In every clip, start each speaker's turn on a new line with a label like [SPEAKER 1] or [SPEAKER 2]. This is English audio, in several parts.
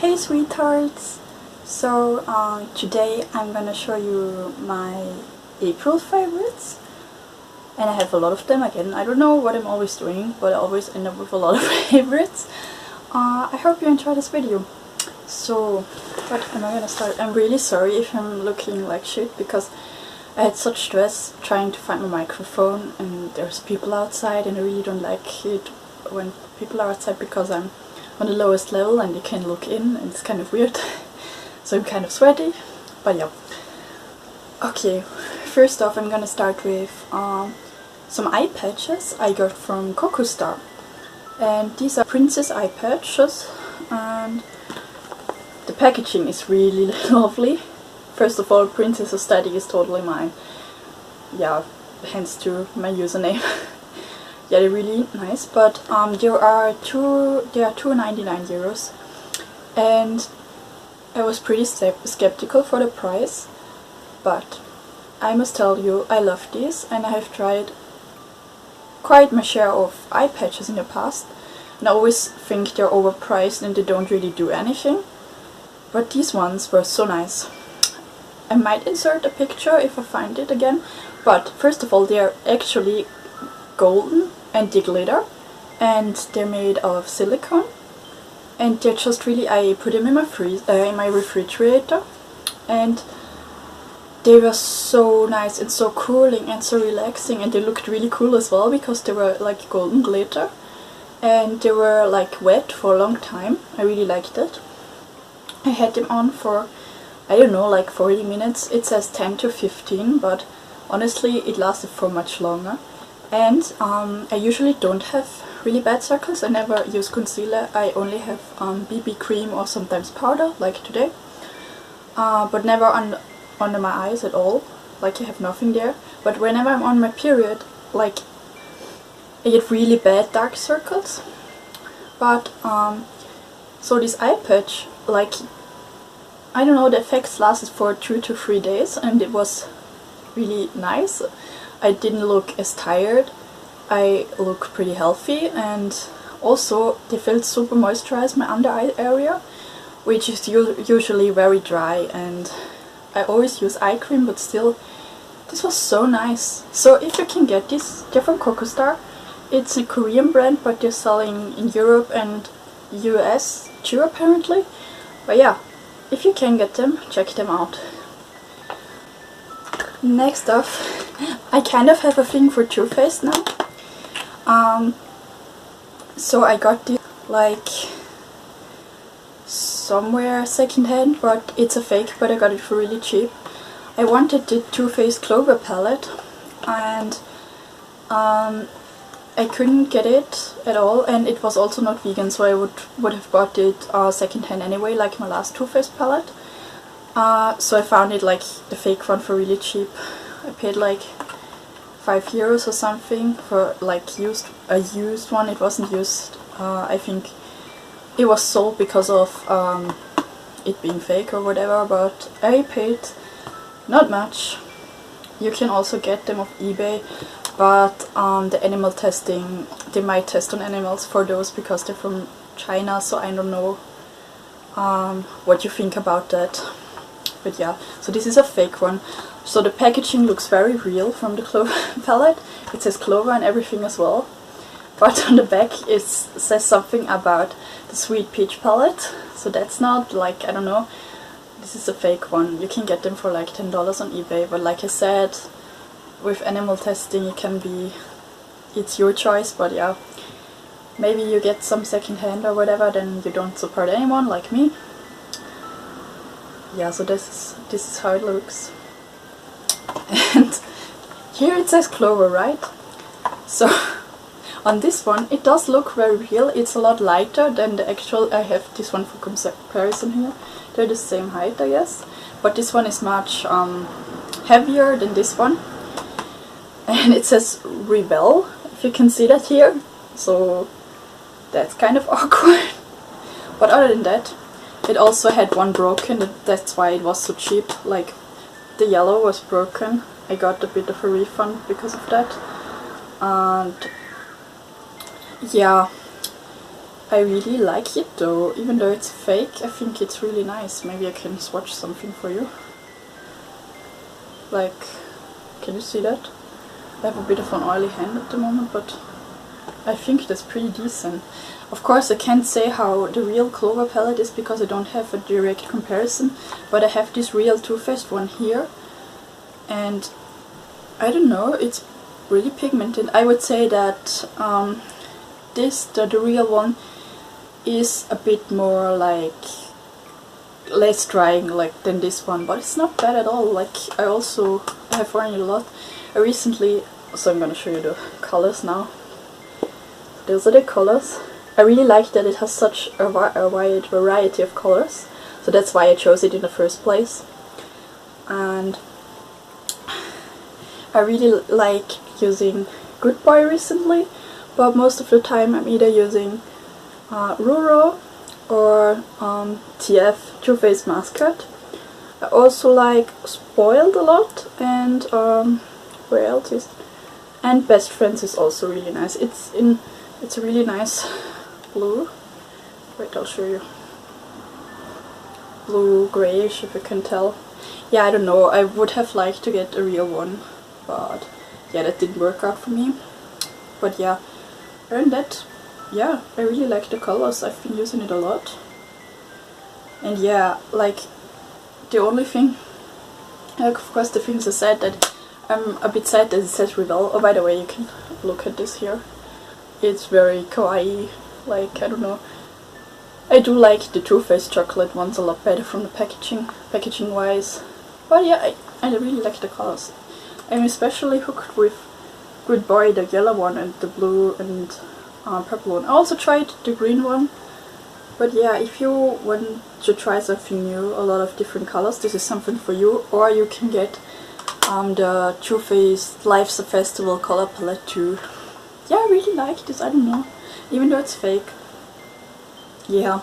[SPEAKER 1] Hey sweethearts! So today I'm gonna show you my April favorites, and I have a lot of them again. I don't know what I'm always doing, but I always end up with a lot of favorites. I hope you enjoy this video. So what am I gonna start? I'm really sorry if I'm looking like shit because I had such stress trying to find my microphone, and there's people outside and I really don't like it when people are outside because I'm on the lowest level and you can look in and it's kind of weird. So I'm kind of sweaty, but yeah. Okay, first off I'm gonna start with some eye patches I got from Coco Star, and these are princess eye patches and the packaging is really lovely. First of all, princess aesthetic is totally mine. Yeah, hence to my username. Yeah, they're really nice, but they are €2.99, and I was pretty skeptical for the price, but I must tell you I love these, and I have tried quite my share of eye patches in the past, and I always think they're overpriced and they don't really do anything, but these ones were so nice. I might insert a picture if I find it again, but first of all they are actually golden and they glitter, and they're made of silicone, and they're just really, I put them in my refrigerator, and they were so nice and so cooling and so relaxing, and they looked really cool as well because they were like golden glitter and they were like wet for a long time. I really liked it. I had them on for, I don't know, like 40 minutes. It says 10 to 15, but honestly it lasted for much longer. And I usually don't have really bad circles. I never use concealer. I only have BB cream or sometimes powder, like today. But never under my eyes at all. Like I have nothing there. But whenever I'm on my period, like I get really bad dark circles. But so this eye patch, like, I don't know, the effects lasted for 2 to 3 days and it was really nice. I didn't look as tired, I look pretty healthy, and also they felt super moisturized my under eye area, which is usually very dry, and I always use eye cream, but still this was so nice. So if you can get this, they're from Coco Star. It's a Korean brand, but they're selling in Europe and US too apparently. But yeah, if you can get them, check them out. Next off, I kind of have a thing for Toothpaste now. So I got this like somewhere secondhand, but it's a fake, but I got it for really cheap. I wanted the Toothpaste Clover palette, and I couldn't get it at all, and it was also not vegan, so I would have bought it secondhand anyway, like my last Toothpaste palette. So I found it, like the fake one, for really cheap. I paid like €5 or something for like a used one. It wasn't used. I think it was sold because of it being fake or whatever, but I paid not much. You can also get them off eBay, but the animal testing, they might test on animals for those because they're from China, so I don't know what you think about that. But yeah, so this is a fake one. So the packaging looks very real from the Clover palette. It says Clover and everything as well. But on the back it says something about the Sweet Peach palette. So that's not, like, I don't know. This is a fake one. You can get them for like $10 on eBay. But like I said, with animal testing it can be, it's your choice. But yeah, maybe you get some secondhand or whatever, then you don't support anyone like me. Yeah, so this is how it looks. And here it says Clover, right? So on this one it does look very real. It's a lot lighter than the actual. I have this one for comparison here. They're the same height, I guess, but this one is much heavier than this one. And it says Rebel, if you can see that here. So that's kind of awkward. But other than that, it also had one broken, that's why it was so cheap. Like, the yellow was broken. I got a bit of a refund because of that. And yeah, I really like it though, even though it's fake. I think it's really nice. Maybe I can swatch something for you. Like, can you see that? I have a bit of an oily hand at the moment, but I think that's pretty decent. Of course, I can't say how the real Clover palette is because I don't have a direct comparison, but I have this real Too Faced one here, and I don't know, it's really pigmented. I would say that the real one is a bit more like less drying like than this one, but it's not bad at all. Like I have worn it a lot. I recently, so I'm gonna show you the colors now. Those are the colors. I really like that it has such a wide variety of colors, so that's why I chose it in the first place. And I really like using Good Boy recently, but most of the time I'm either using Ruro or TF Too Faced Mascot. I also like Spoiled a lot, and where else is, and Best Friends is also really nice. It's a really nice blue. Wait, I'll show you. Blue grayish, if you can tell. Yeah, I don't know. I would have liked to get a real one, but yeah, that didn't work out for me. But yeah, other than that, yeah, I really like the colors. I've been using it a lot. And yeah, like the only thing, like of course the things I said, that I'm a bit sad that it says Rebel. Oh, by the way, you can look at this here. It's very kawaii, like, I don't know. I do like the Too Faced chocolate ones a lot better from the packaging wise. But yeah, I really like the colors. I'm especially hooked with Good Boy, the yellow one, and the blue and purple one. I also tried the green one. But yeah, if you want to try something new, a lot of different colors, this is something for you. Or you can get the Too Faced Life's a Festival color palette too. Yeah, I really like this, I don't know, even though it's fake. Yeah.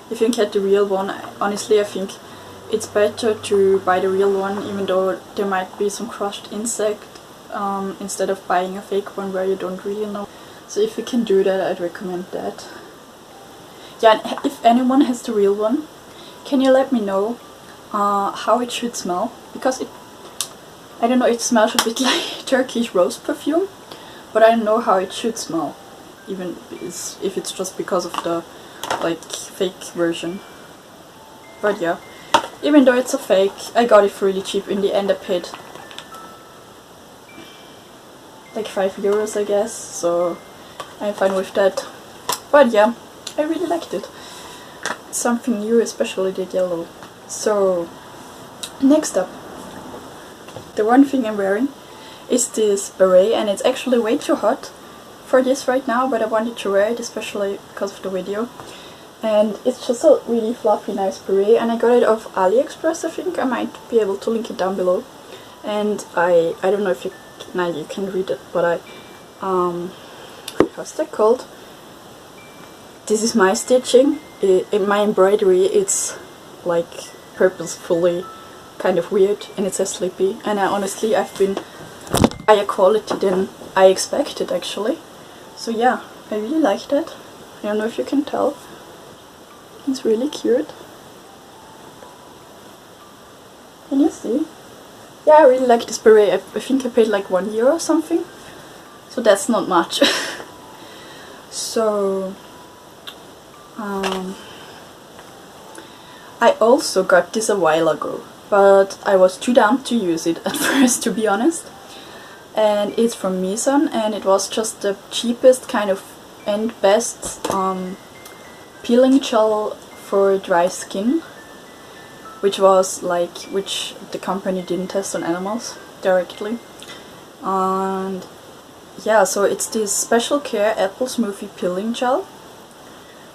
[SPEAKER 1] If you can get the real one, honestly I think it's better to buy the real one, even though there might be some crushed insect, instead of buying a fake one where you don't really know. So if you can do that, I'd recommend that. Yeah, and if anyone has the real one, can you let me know how it should smell? Because I don't know, it smells a bit like Turkish rose perfume, but I don't know how it should smell, even if it's just because of the like fake version. But yeah, even though it's a fake, I got it for really cheap. In the end I paid like €5 I guess, so I'm fine with that. But yeah, I really liked it. Something new, especially the yellow. So next up, the one thing I'm wearing is this beret, and it's actually way too hot for this right now, but I wanted to wear it especially because of the video. And it's just a really fluffy, nice beret, and I got it off AliExpress, I think. I might be able to link it down below. And I don't know if you can read it, but what's that called? This is my stitching. In my embroidery, it's like purposefully kind of weird, and it says Sleepy, and honestly I've been higher quality than I expected actually. So yeah, I really like that. I don't know if you can tell. It's really cute. Can you see? Yeah, I really like this beret. I think I paid like €1 or something, so that's not much. So I also got this a while ago, but I was too dumb to use it at first, to be honest. And it's from Mizon, and it was just the cheapest kind of and best peeling gel for dry skin, which the company didn't test on animals directly. And yeah, so it's this Special Care Apple Smoothie Peeling Gel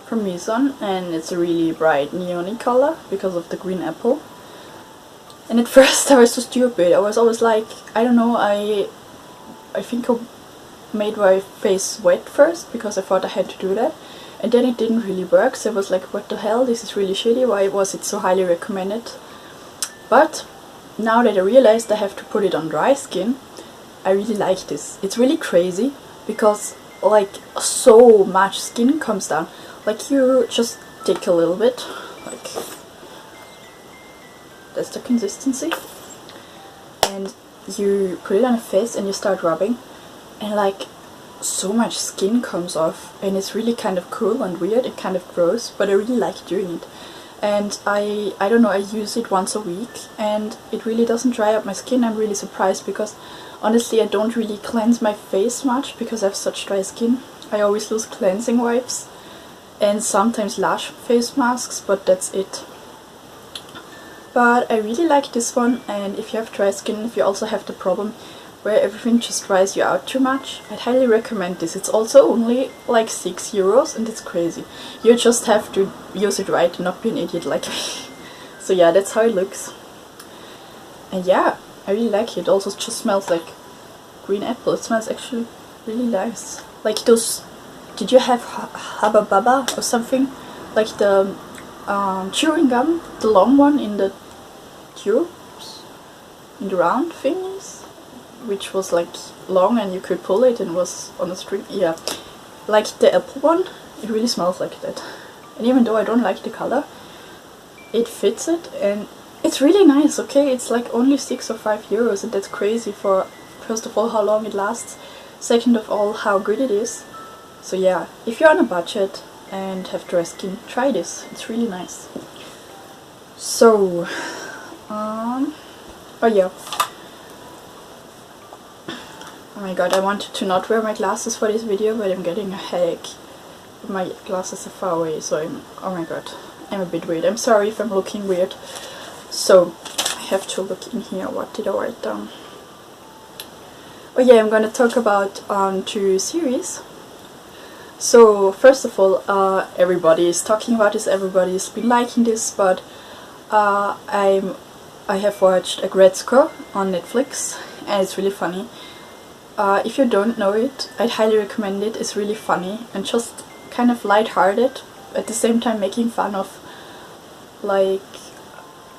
[SPEAKER 1] from Mizon, and it's a really bright neon color because of the green apple. And at first I was so stupid. I was always like, I don't know, I think I made my face wet first because I thought I had to do that, and then it didn't really work, so I was like, what the hell, this is really shitty, why was it so highly recommended? But now that I realized I have to put it on dry skin, I really like this. It's really crazy because like so much skin comes down. Like you just take a little bit, like that's the consistency, and you put it on your face and you start rubbing, and like so much skin comes off, and it's really kind of cool and weird and kind of gross, but I really like doing it. And I don't know, I use it once a week and it really doesn't dry up my skin. I'm really surprised because honestly I don't really cleanse my face much because I have such dry skin. I always use cleansing wipes and sometimes lash face masks, but that's it. But I really like this one, and if you have dry skin, if you also have the problem where everything just dries you out too much, I'd highly recommend this. It's also only like €6 and it's crazy. You just have to use it right and not be an idiot like me. So yeah, that's how it looks. And yeah, I really like it. It also just smells like green apple. It smells actually really nice. Like those, did you have Hubba Bubba or something? Like the chewing gum, the long one in the tubes, in the round thingies, which was like long and you could pull it and was on a string. Yeah, like the apple one, it really smells like that. And even though I don't like the color, it fits it and it's really nice. Okay, it's like only €6 or €5, and that's crazy for, first of all, how long it lasts, second of all, how good it is. So yeah, if you're on a budget and have dry skin, try this. It's really nice. So oh yeah, oh my god, I wanted to not wear my glasses for this video, but I'm getting a headache. My glasses are far away, so oh my god, I'm a bit weird. I'm sorry if I'm looking weird. So I have to look in here. What did I write down? Oh yeah, I'm gonna talk about 2 series. So first of all, everybody is talking about this, everybody's been liking this, but I have watched Agretzko on Netflix and it's really funny. If you don't know it, I'd highly recommend it. It's really funny and just kind of light-hearted, at the same time making fun of like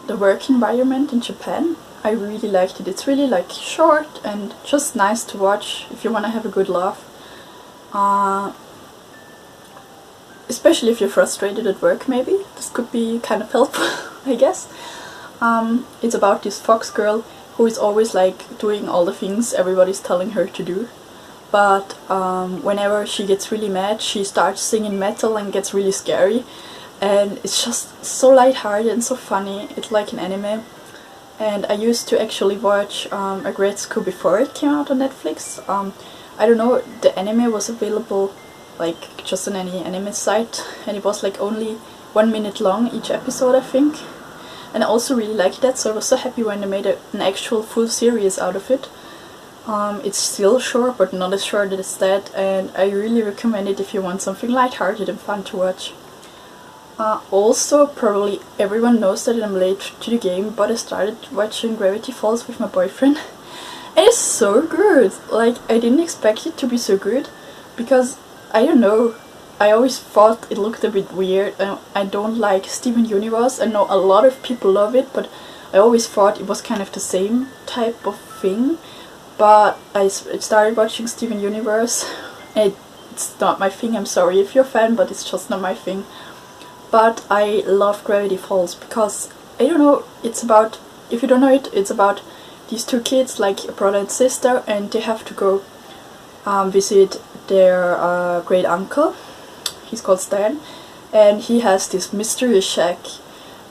[SPEAKER 1] the work environment in Japan. I really liked it. It's really like short and just nice to watch if you want to have a good laugh. Especially if you're frustrated at work, maybe. This could be kind of helpful, I guess. It's about this fox girl who is always like doing all the things everybody's telling her to do. But whenever she gets really mad, she starts singing metal and gets really scary. And it's just so lighthearted and so funny. It's like an anime. And I used to actually watch Agretzko before it came out on Netflix. I don't know, the anime was available like just on any anime site, and it was like only 1 minute long each episode, I think. And I also really liked that, so I was so happy when they made an actual full series out of it. It's still short, but not as short as that, and I really recommend it if you want something lighthearted and fun to watch. Also, probably everyone knows that I'm late to the game, but I started watching Gravity Falls with my boyfriend. And it's so good! Like, I didn't expect it to be so good, because, I don't know, I always thought it looked a bit weird. I don't like Steven Universe. I know a lot of people love it, but I always thought it was kind of the same type of thing. But I started watching Steven Universe. It's not my thing, I'm sorry if you're a fan, but it's just not my thing. But I love Gravity Falls because, I don't know, it's about, if you don't know it, it's about these 2 kids, like a brother and sister, and they have to go visit their great uncle. He's called Stan, and he has this mysterious shack,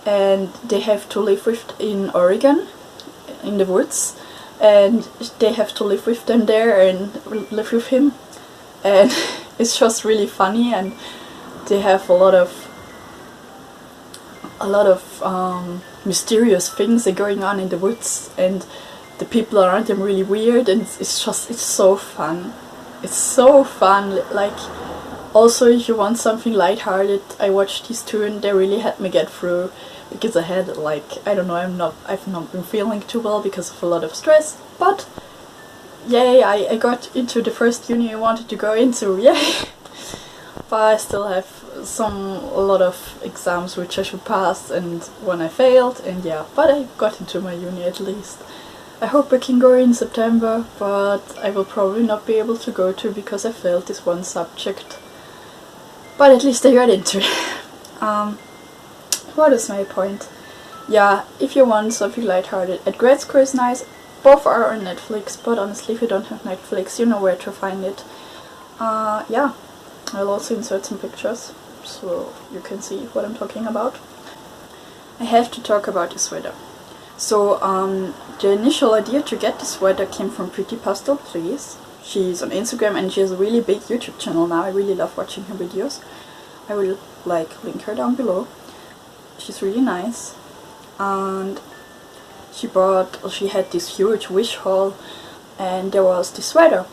[SPEAKER 1] and they have to live in Oregon, in the woods, and they have to live with them there and live with him, and it's just really funny, and they have a lot of mysterious things are going on in the woods, and the people around them really weird, and it's so fun. It's so fun. Like, also if you want something lighthearted, I watched these 2 and they really had me get through, because I had like, I don't know, I've not been feeling too well because of a lot of stress, but yay, I got into the first uni I wanted to go into, yay! But I still have a lot of exams which I should pass and one I failed, and yeah, but I got into my uni at least. I hope I can go in September, but I will probably not be able to go to because I failed this one subject. But at least I got into it. What is my point? Yeah, if you want something lighthearted, At Grad School is nice. Both are on Netflix, but honestly if you don't have Netflix, you know where to find it. Yeah, I'll also insert some pictures so you can see what I'm talking about. I have to talk about the sweater. So the initial idea to get the sweater came from prettypastelplease. She's on Instagram and she has a really big YouTube channel now. I really love watching her videos. I will link her down below. She's really nice. And she had this huge wish haul and there was the sweater.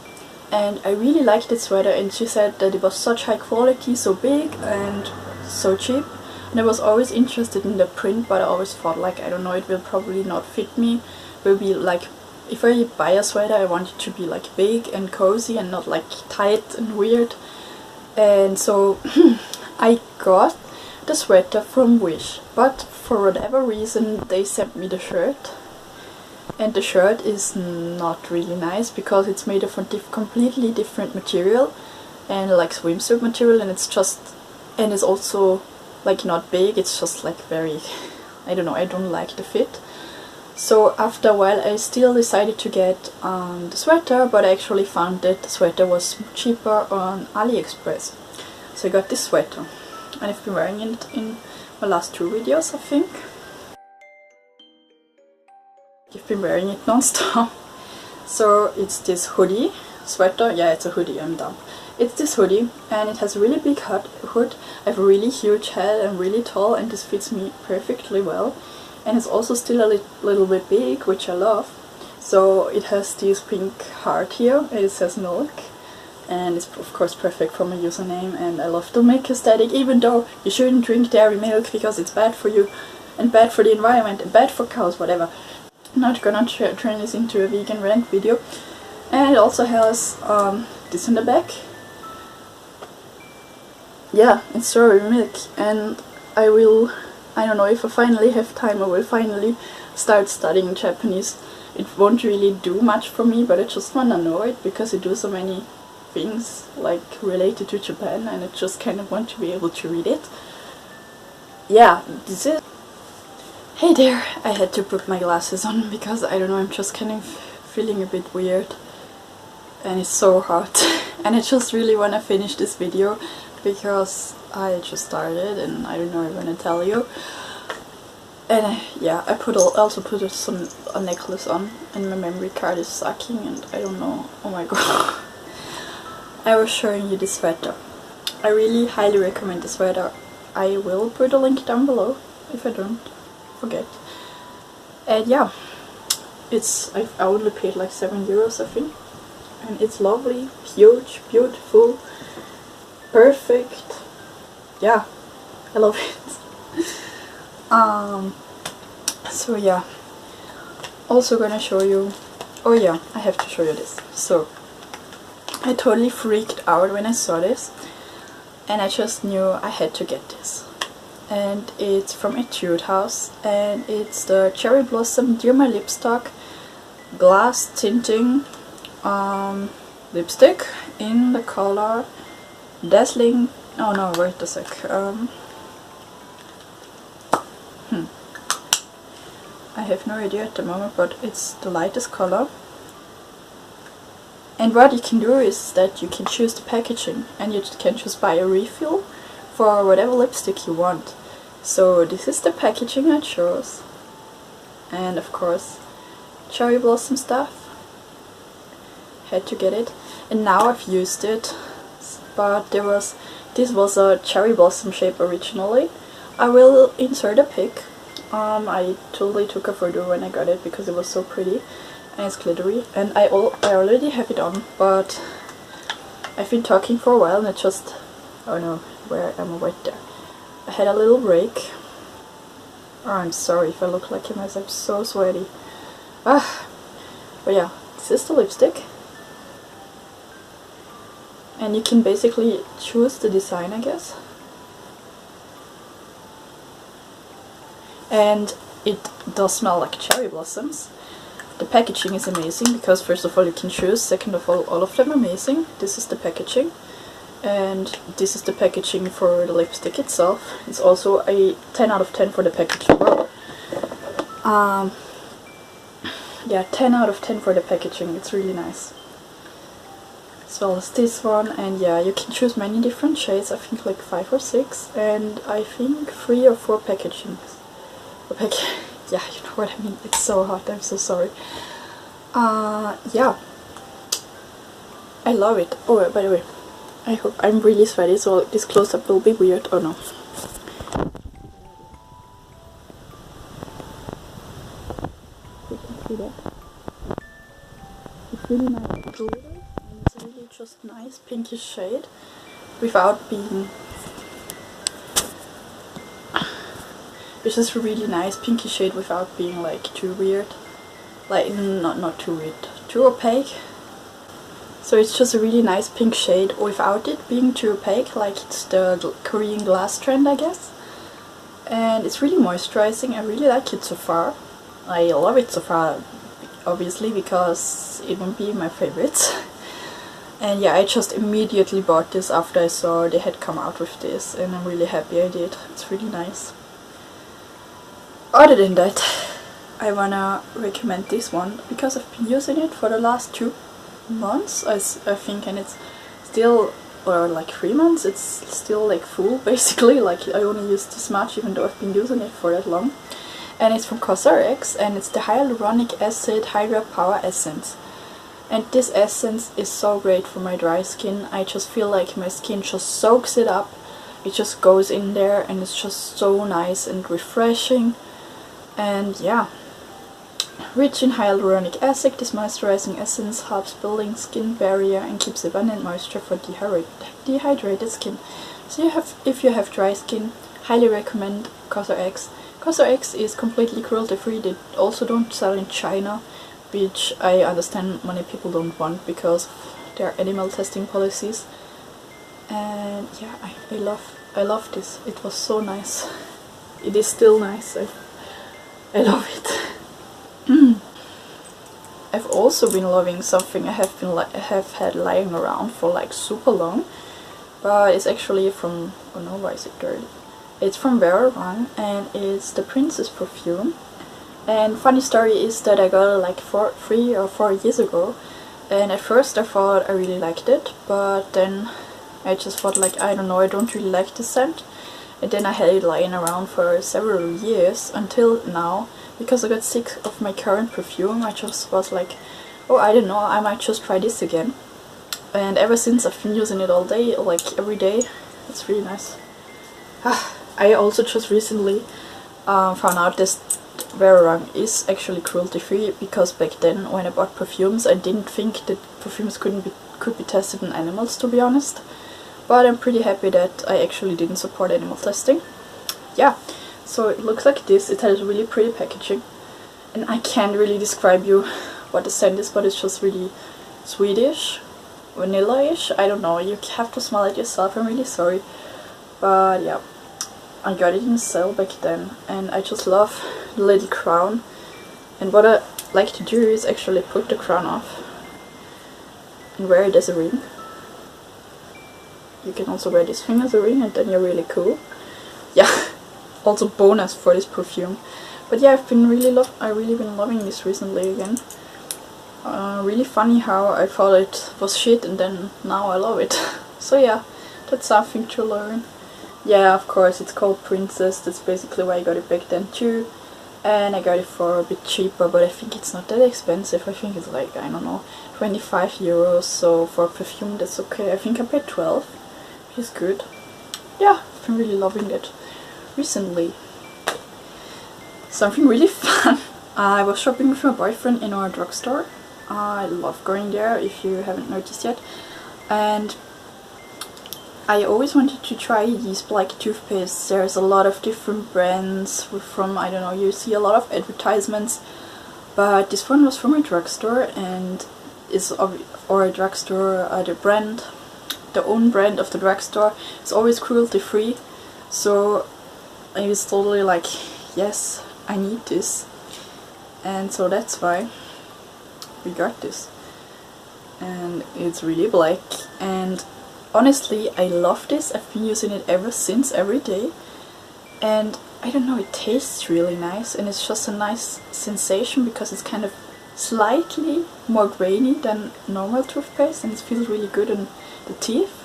[SPEAKER 1] And I really liked the sweater, and she said that it was such high quality, so big and so cheap. And I was always interested in the print, but I always thought like, I don't know, it will probably not fit me. It will be like, if I buy a sweater I want it to be like big and cozy and not like tight and weird. And so I got the sweater from Wish, but for whatever reason they sent me the shirt. And the shirt is not really nice because it's made of a completely different material and like swimsuit material, and it's also like not big, it's just like very, I don't know, I don't like the fit. So after a while I still decided to get the sweater, but I actually found that the sweater was cheaper on AliExpress. So I got this sweater and I've been wearing it in my last 2 videos, I think. I've been wearing it non-stop. So it's this hoodie sweater. Yeah, it's a hoodie, I'm dumb. It's this hoodie and it has a really big hood. I have a really huge head, I'm really tall, and this fits me perfectly well. And it's also still a little bit big, which I love. So it has this pink heart here, it says milk. And it's of course perfect for my username, and I love the milk aesthetic, even though you shouldn't drink dairy milk because it's bad for you and bad for the environment and bad for cows, whatever. I'm not gonna turn this into a vegan rant video. And it also has this in the back. Yeah, it's strawberry milk, and I don't know, if I finally have time I will finally start studying Japanese. It won't really do much for me, but I just wanna know it because I do so many things like related to Japan, and I just kind of want to be able to read it. Yeah, this is... Hey there! I had to put my glasses on because I don't know, I'm just kind of feeling a bit weird and it's so hot. And I just really want to finish this video because I just started and I don't know, I'm gonna tell you. And yeah, I also put a necklace on and my memory card is sucking and I don't know, oh my god. I was showing you this sweater. I really highly recommend the sweater. I will put a link down below if I don't forget. And yeah, I only paid like 7 euros I think, and it's lovely, huge, beautiful, perfect. Yeah, I love it. So yeah, also gonna show you, oh yeah, I have to show you this. So I totally freaked out when I saw this and I just knew I had to get this. And it's from Etude House and it's the Cherry Blossom Dear My Lipstock Glass Tinting lipstick in the color Dazzling... oh no, wait a sec. I have no idea at the moment, but it's the lightest color. And what you can do is that you can choose the packaging and you can just buy a refill for whatever lipstick you want. So this is the packaging I chose, and of course cherry blossom stuff. Had to get it, and now I've used it, but this was a cherry blossom shape originally. I will insert a pic. I totally took a photo when I got it because it was so pretty and it's glittery, and I already have it on, but I've been talking for a while and it just... oh no, where am I? Right there. I had a little break. Oh, I'm sorry if I look like a mess, I'm so sweaty. But yeah, this is the lipstick. And you can basically choose the design, I guess. And it does smell like cherry blossoms. The packaging is amazing because first of all you can choose, second of all of them are amazing. This is the packaging, and this is the packaging for the lipstick itself. It's also a 10 out of 10 for the packaging. Yeah, 10 out of 10 for the packaging, it's really nice. As well as this one, and yeah, you can choose many different shades, I think like 5 or 6, and I think 3 or 4 packagings. Yeah, you know what I mean, it's so hot, I'm so sorry. Yeah, I love it. Oh, by the way, I hope I'm really sweaty, so this close-up will be weird. Oh no. You can see that. It's really nice glitter, and it's really just nice pinkish shade without being... It's just a really nice pinky shade without being like too weird. Like, not too weird, too opaque. So it's just a really nice pink shade without it being too opaque, like it's the Korean glass trend, I guess. And it's really moisturizing. I really like it so far. I love it so far, obviously, because it won't be my favorites. And yeah, I just immediately bought this after I saw they had come out with this, and I'm really happy I did. It's really nice. Other than that, I wanna recommend this one because I've been using it for the last 2 months, I think, and it's still, or like 3 months, it's still like full basically. Like I only use this much even though I've been using it for that long. And it's from CosRX, and it's the Hyaluronic Acid Hydra Power Essence. And this essence is so great for my dry skin. I just feel like my skin just soaks it up. It just goes in there and it's just so nice and refreshing. And yeah, rich in hyaluronic acid, this moisturizing essence helps building skin barrier and keeps abundant moisture for dehydrated skin. So if you have dry skin, highly recommend CosRX. CosRX is completely cruelty free. They also don't sell in China, which I understand many people don't want because of their animal testing policies. And yeah, I love this. It was so nice. It is still nice. I love it. I've also been loving something I have had lying around for like super long, but it's actually from, oh no, why is it dirty? It's from Beret, and it's the Princess perfume. And funny story is that I got it like 3 or 4 years ago, and at first I thought I really liked it, but then I just thought like, I don't know, I don't really like the scent. And then I had it lying around for several years until now, because I got sick of my current perfume. I just was like, oh, I don't know, I might just try this again. And ever since I've been using it all day, like every day. It's really nice. I also just recently found out this Beret is actually cruelty free, because back then when I bought perfumes I didn't think that perfumes could be tested on animals, to be honest. But I'm pretty happy that I actually didn't support animal testing. Yeah, so it looks like this. It has really pretty packaging, and I can't really describe you what the scent is, but it's just really sweetish, vanilla-ish. I don't know, you have to smell it yourself, I'm really sorry. But yeah, I got it in sale back then, and I just love the little crown. And what I like to do is actually put the crown off and wear it as a ring. You can also wear this thing as a ring, and then you're really cool. Yeah, also bonus for this perfume. But yeah, I've really been loving this recently again. Really funny how I thought it was shit and then now I love it. So yeah, that's something to learn. Yeah, of course, it's called Princess. That's basically why I got it back then too. And I got it for a bit cheaper, but I think it's not that expensive. I think it's like, I don't know, 25 euros. So for perfume, that's okay. I think I paid 12. It's good. Yeah, I've been really loving it recently. Something really fun. I was shopping with my boyfriend in our drugstore. I love going there, if you haven't noticed yet. And I always wanted to try these black toothpastes. There's a lot of different brands from, I don't know, you see a lot of advertisements. But this one was from a drugstore, and is or a drugstore, the own brand of the drugstore. It's always cruelty free, so I was totally like, yes, I need this. And so that's why we got this. And it's really black, and honestly I love this. I've been using it ever since, every day, and I don't know, it tastes really nice, and it's just a nice sensation because it's kind of slightly more grainy than normal toothpaste, and it feels really good on the teeth.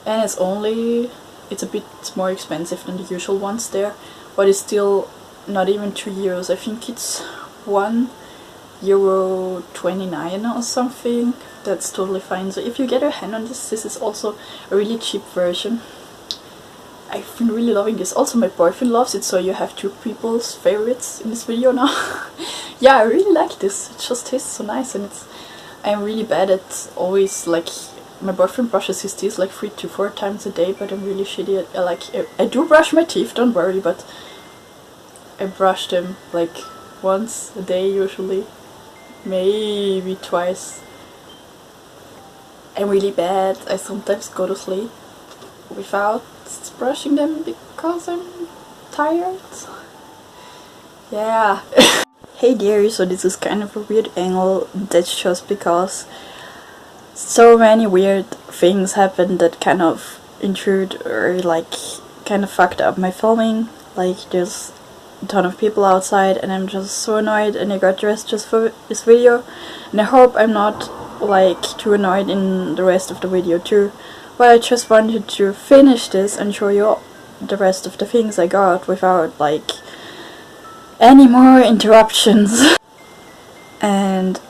[SPEAKER 1] And it's a bit more expensive than the usual ones there, but it's still not even €2. I think it's €1.29 or something. That's totally fine. So if you get your hand on this, this is also a really cheap version. I've been really loving this. Also my boyfriend loves it, so you have two people's favorites in this video now. Yeah, I really like this. It just tastes so nice, and I'm really bad at always, like, my boyfriend brushes his teeth like 3 to 4 times a day, but I'm really shitty at, I do brush my teeth, don't worry, but I brush them like once a day usually, maybe twice. I'm really bad. I sometimes go to sleep without brushing them because I'm tired. Yeah. Hey dear, so this is kind of a weird angle. That's just because so many weird things happened that kind of intrude or like kind of fucked up my filming. Like there's a ton of people outside and I'm just so annoyed, and I got dressed just for this video, and I hope I'm not like too annoyed in the rest of the video too. But I just wanted to finish this and show you the rest of the things I got without like any more interruptions. And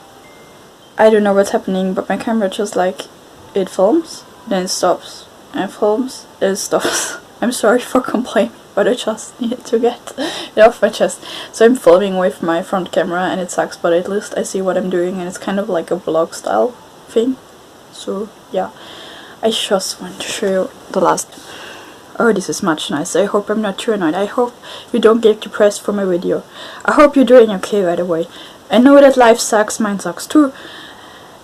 [SPEAKER 1] I don't know what's happening, but my camera just like, it films, then it stops, and it films, then it stops. I'm sorry for complaining, but I just needed to get it off my chest. So I'm filming with my front camera and it sucks, but at least I see what I'm doing, and it's kind of like a vlog style thing. So yeah, I just want to show you the last. Oh, this is much nicer. I hope I'm not too annoyed. I hope you don't get depressed for my video. I hope you're doing okay, by the way. I know that life sucks, mine sucks too.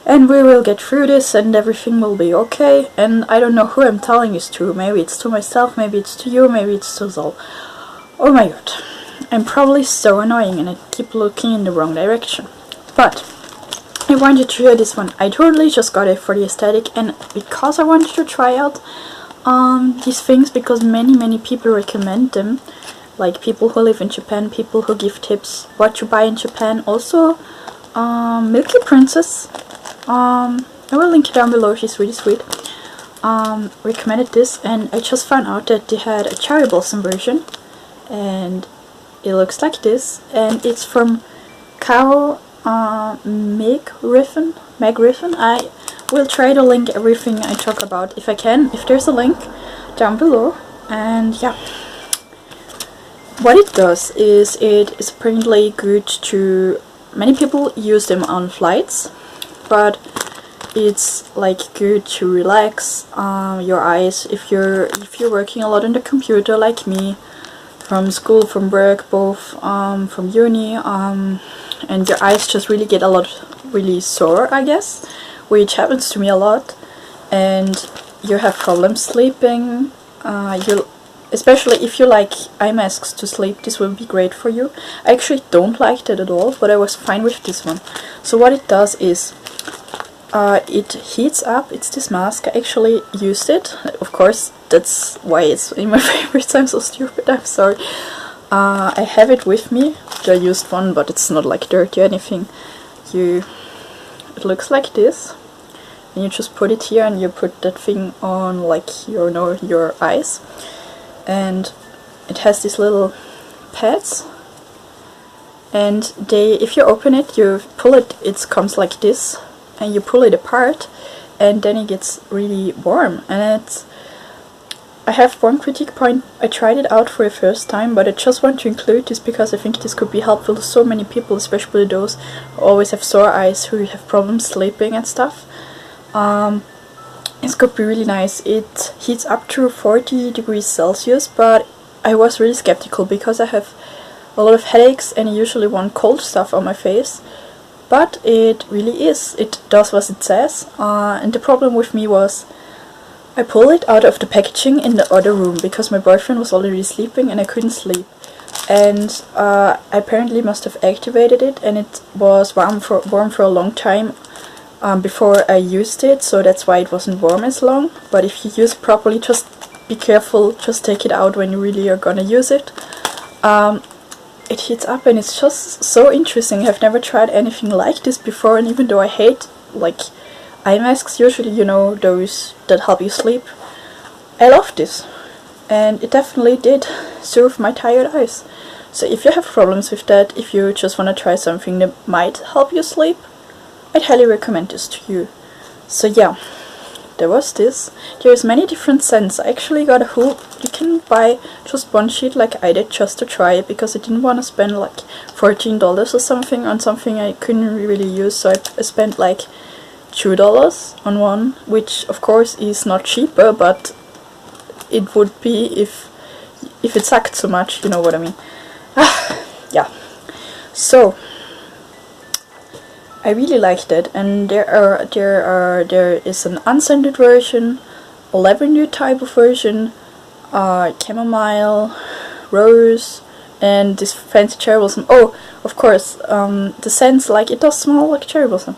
[SPEAKER 1] And we will get through this and everything will be okay. And I don't know who I'm telling this to. Maybe it's to myself, maybe it's to you, maybe it's to Zol. Oh my god. I'm probably so annoying and I keep looking in the wrong direction. But I wanted to share this one. I totally just got it for the aesthetic, and because I wanted to try out these things, because many people recommend them. Like people who live in Japan, people who give tips what to buy in Japan. Also milkiiprincess, I will link it down below, she's really sweet, recommended this, and I just found out that they had a cherry blossom version, and it looks like this, and it's from Cow Meg Griffin. I will try to link everything I talk about if I can, if there's a link down below. And yeah, what it does is it is apparently good to, many people use them on flights, but it's like good to relax your eyes if you're working a lot on the computer like me, from school, from work, both from uni, and your eyes just really get really sore, I guess, which happens to me a lot, and you have problems sleeping. Especially if you like eye masks to sleep, this will be great for you. I actually don't like that at all, but I was fine with this one. So what it does is it heats up. It's this mask. I actually used it. Of course, that's why it's in my favorites. I'm so stupid, I'm sorry. I have it with me, the used one, but it's not like dirty or anything. It looks like this, and you just put it here and you put that thing on like your eyes. And it has these little pads, and if you open it, you pull it, it comes like this, and you pull it apart, and then it gets really warm. And I have one critique point. I tried it out for the first time, but I just want to include this because I think this could be helpful to so many people, especially those who always have sore eyes, who have problems sleeping and stuff. It's could be really nice. It heats up to 40 degrees Celsius, but I was really skeptical because I have a lot of headaches and I usually want cold stuff on my face. But it really is. It does what it says. And the problem with me was I pulled it out of the packaging in the other room because my boyfriend was already sleeping and I couldn't sleep. and I apparently must have activated it, and it was warm for a long time before I used it, so that's why it wasn't warm as long. But if you use it properly, just be careful, just take it out when you really are gonna use it. It heats up, and it's just so interesting. I've never tried anything like this before, and even though I hate like eye masks usually, you know, those that help you sleep, I love this, and it definitely did soothe my tired eyes. So if you have problems with that, if you just want to try something that might help you sleep, I'd highly recommend this to you. So yeah, there was this. There's many different scents. I actually got a whole, you can buy just one sheet like I did just to try it, because I didn't want to spend like $14 or something on something I couldn't really use, so I spent like $2 on one, which of course is not cheaper, but it would be if it sucked so much, you know what I mean. Yeah, so I really liked it, and there is an unscented version, a lavender type of version, chamomile, rose, and this fancy cherry blossom. Oh, of course, the scents, like, it does smell like cherry blossom.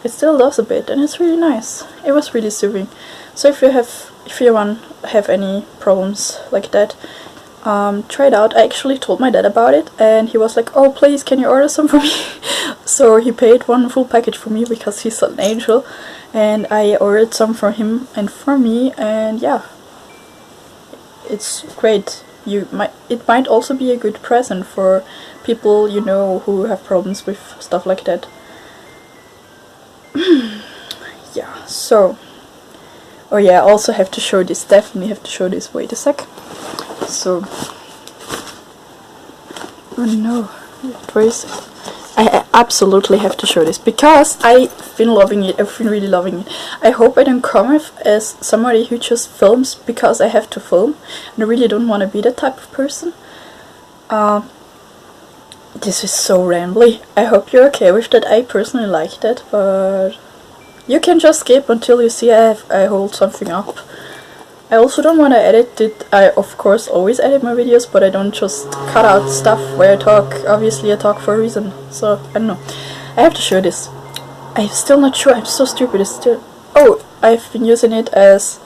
[SPEAKER 1] It still does a bit, and it's really nice. It was really soothing. So if you have any problems like that, try it out. I actually told my dad about it, and he was like, "Oh, please, can you order some for me?" So he paid one full package for me, because he's an angel, and I ordered some for him and for me, and yeah, it's great. It might also be a good present for people you know who have problems with stuff like that. Yeah, so, oh yeah, I also have to show this, definitely have to show this, wait a sec. So, oh no, where is it? I absolutely have to show this, because I've been loving it, I've been really loving it. I hope I don't come off as somebody who just films because I have to film, and I really don't want to be that type of person. This is so rambly. I hope you're okay with that. I personally like that, but you can just skip until you see I hold something up. I also don't want to edit it. I of course always edit my videos, but I don't just cut out stuff where I talk. Obviously I talk for a reason, so I don't know. I have to show this. I'm still not sure, I'm so stupid. It's still... Oh, I've been using it as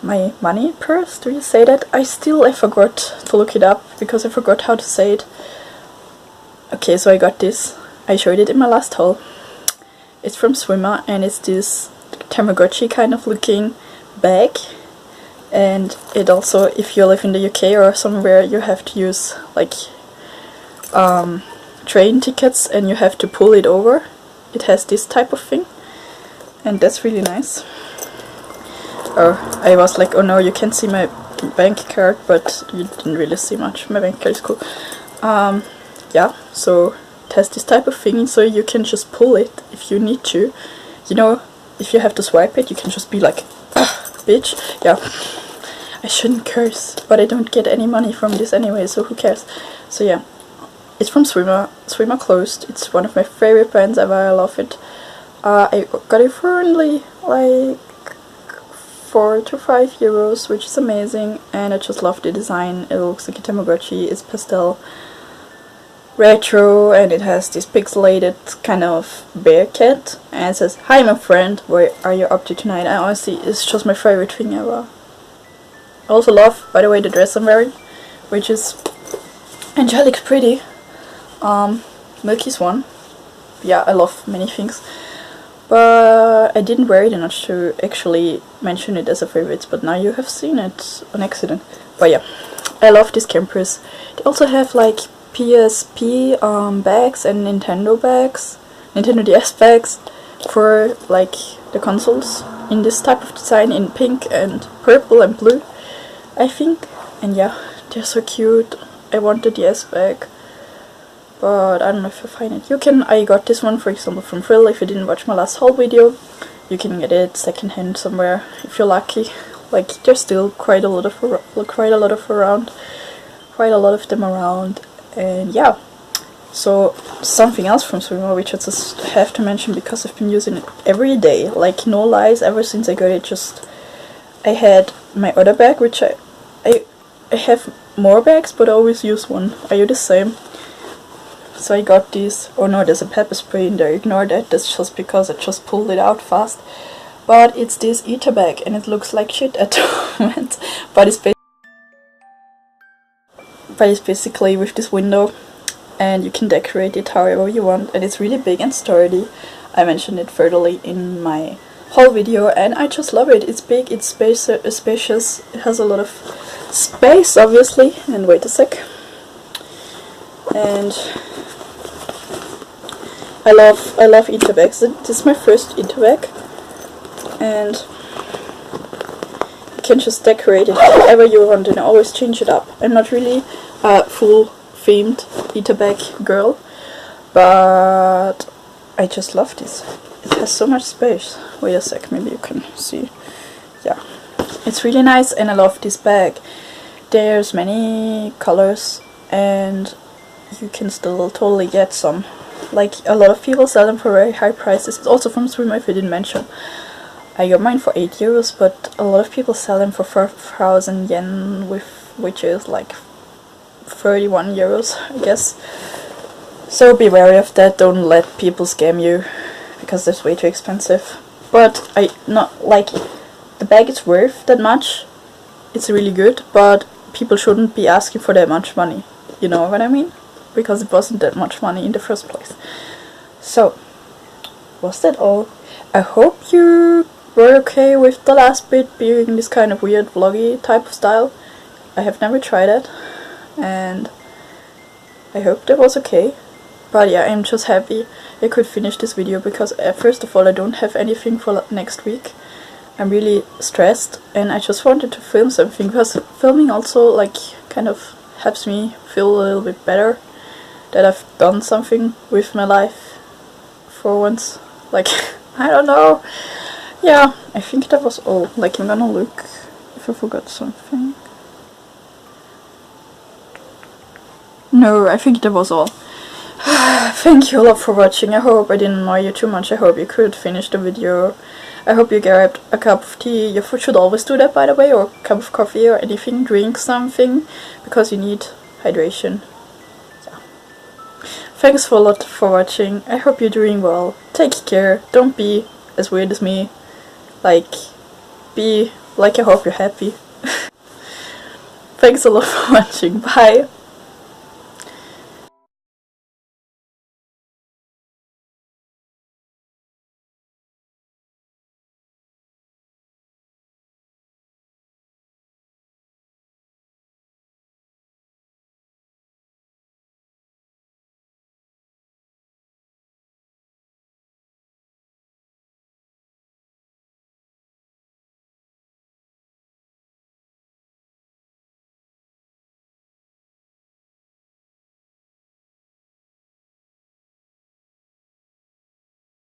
[SPEAKER 1] my money purse, do you say that? I forgot to look it up, because I forgot how to say it. Okay, so I got this. I showed it in my last haul. It's from Swimmer, and it's this Tamagotchi kind of looking bag. And it also, if you live in the UK or somewhere, you have to use like train tickets, and you have to pull it over. It has this type of thing, and that's really nice. Oh, I was like, oh no, you can't see my bank card, but you didn't really see much. My bank card is cool. Yeah, so it has this type of thing, so you can just pull it if you need to. You know, if you have to swipe it, you can just be like, bitch. Yeah, I shouldn't curse, but I don't get any money from this anyway, so who cares. So yeah, it's from Swimmer. Swimmer closed. It's one of my favorite brands ever. I love it. I got it for only like 4 to 5 euros, which is amazing, and I just love the design. It looks like a Tamagotchi. It's pastel retro, and it has this pixelated kind of bear cat, and it says, "Hi my friend, what are you up to tonight?" And honestly, it's just my favorite thing ever. I also love, by the way, the dress I'm wearing, which is angelic pretty. Milky's one. Yeah, I love many things, but I didn't wear it enough to actually mention it as a favorite, but now you have seen it on accident. But yeah, I love these campers. They also have like PSP bags and Nintendo bags, Nintendo DS bags for like the consoles in this type of design, in pink and purple and blue, I think. And yeah, they're so cute. I want the DS bag, but I don't know if I find it. I got this one, for example, from Frill. If you didn't watch my last haul video, you can get it secondhand somewhere if you're lucky. Like, there's still quite a lot of them around. And yeah, so something else from Swimmer, which I just have to mention because I've been using it every day, like no lies, ever since I got it. I had my other bag, which I have more bags, but I always use one. Are you the same? So I got these. Oh no, there's a pepper spray in there. Ignore that. That's just because I just pulled it out fast. But it's this eater bag, and it looks like shit at the moment. But it's basically with this window, and you can decorate it however you want, and it's really big and sturdy. I mentioned it furtherly in my haul video, and I just love it. It's big, it's spacious, it has a lot of space obviously, and wait a sec. And I love eater bags. This is my first eater bag, and you can just decorate it however you want, and always change it up. I'm not really a full themed eater bag girl, but I just love this. It has so much space. Wait a sec, maybe you can see. Yeah, it's really nice, and I love this bag. There's many colors, and you can still totally get some. Like, a lot of people sell them for very high prices. It's also from Swim, if I didn't mention. I got mine for 8 euros, but a lot of people sell them for 4,000 yen, which is like 31 euros, I guess. So be wary of that. Don't let people scam you, because that's way too expensive. But the bag is worth that much. It's really good, but people shouldn't be asking for that much money. You know what I mean? Because it wasn't that much money in the first place. So, was that all? I hope you were okay with the last bit being this kind of weird vloggy type of style. I have never tried it, and I hope that was okay. But yeah, I'm just happy I could finish this video, because first of all, I don't have anything for next week. I'm really stressed, and I just wanted to film something, because filming also like kind of helps me feel a little bit better that I've done something with my life for once. Like, I don't know. Yeah, I think that was all. Like, I'm gonna look if I forgot something. No, I think that was all. Thank you a lot for watching. I hope I didn't annoy you too much. I hope you could finish the video. I hope you grabbed a cup of tea. You should always do that, by the way, or a cup of coffee or anything. Drink something, because you need hydration. Yeah. Thanks a lot for watching. I hope you're doing well. Take care. Don't be as weird as me. Like, be like I hope you're happy. Thanks a lot for watching. Bye.